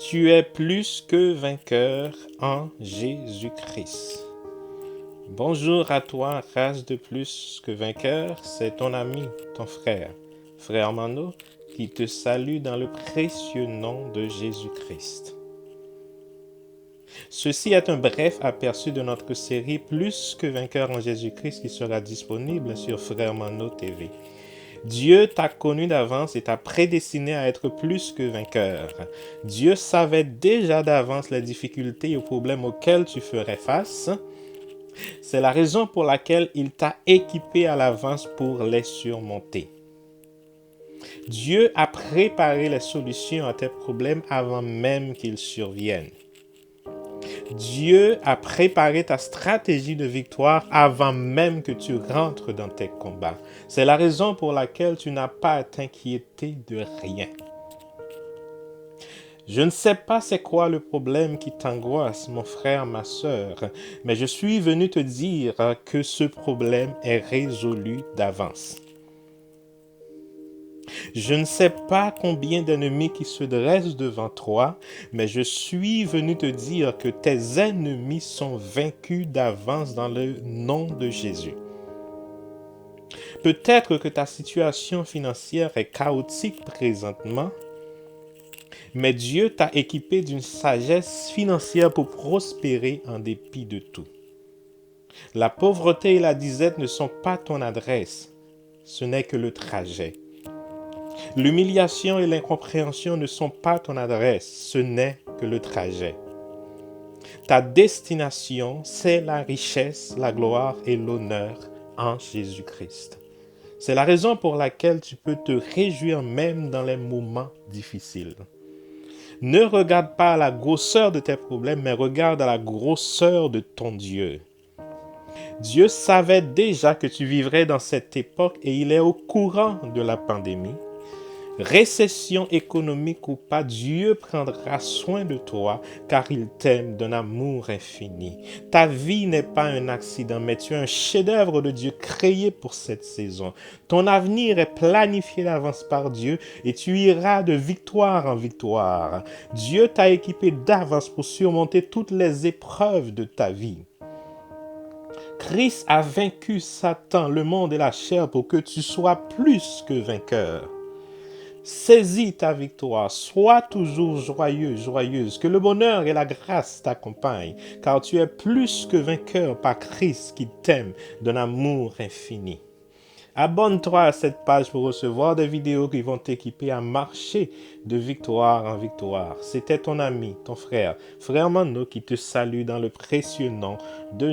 Tu es plus que vainqueur en Jésus-Christ. Bonjour à toi, race de plus que vainqueur, c'est ton ami, ton frère Mano, qui te salue dans le précieux nom de Jésus-Christ. Ceci est un bref aperçu de notre série Plus que vainqueur en Jésus-Christ qui sera disponible sur Frère Mano TV. Dieu t'a connu d'avance et t'a prédestiné à être plus que vainqueur. Dieu savait déjà d'avance les difficultés et problèmes auxquels tu ferais face. C'est la raison pour laquelle il t'a équipé à l'avance pour les surmonter. Dieu a préparé les solutions à tes problèmes avant même qu'ils surviennent. Dieu a préparé ta stratégie de victoire avant même que tu rentres dans tes combats. C'est la raison pour laquelle tu n'as pas à t'inquiéter de rien. Je ne sais pas c'est quoi le problème qui t'angoisse, mon frère, ma sœur, mais je suis venu te dire que ce problème est résolu d'avance. Je ne sais pas combien d'ennemis qui se dressent devant toi, mais je suis venu te dire que tes ennemis sont vaincus d'avance dans le nom de Jésus. Peut-être que ta situation financière est chaotique présentement, mais Dieu t'a équipé d'une sagesse financière pour prospérer en dépit de tout. La pauvreté et la disette ne sont pas ton adresse, ce n'est que le trajet. L'humiliation et l'incompréhension ne sont pas ton adresse, ce n'est que le trajet. Ta destination, c'est la richesse, la gloire et l'honneur en Jésus-Christ. C'est la raison pour laquelle tu peux te réjouir même dans les moments difficiles. Ne regarde pas à la grosseur de tes problèmes, mais regarde à la grosseur de ton Dieu. Dieu savait déjà que tu vivrais dans cette époque et il est au courant de la pandémie. Récession économique ou pas, Dieu prendra soin de toi car il t'aime d'un amour infini. Ta vie n'est pas un accident, mais tu es un chef-d'œuvre de Dieu créé pour cette saison. Ton avenir est planifié d'avance par Dieu et tu iras de victoire en victoire. Dieu t'a équipé d'avance pour surmonter toutes les épreuves de ta vie. Christ a vaincu Satan, le monde et la chair pour que tu sois plus que vainqueur. Saisis ta victoire, sois toujours joyeux, joyeuse, que le bonheur et la grâce t'accompagnent, car tu es plus que vainqueur par Christ qui t'aime d'un amour infini. Abonne-toi à cette page pour recevoir des vidéos qui vont t'équiper à marcher de victoire en victoire. C'était ton ami, ton frère Mano qui te salue dans le précieux nom de Jésus.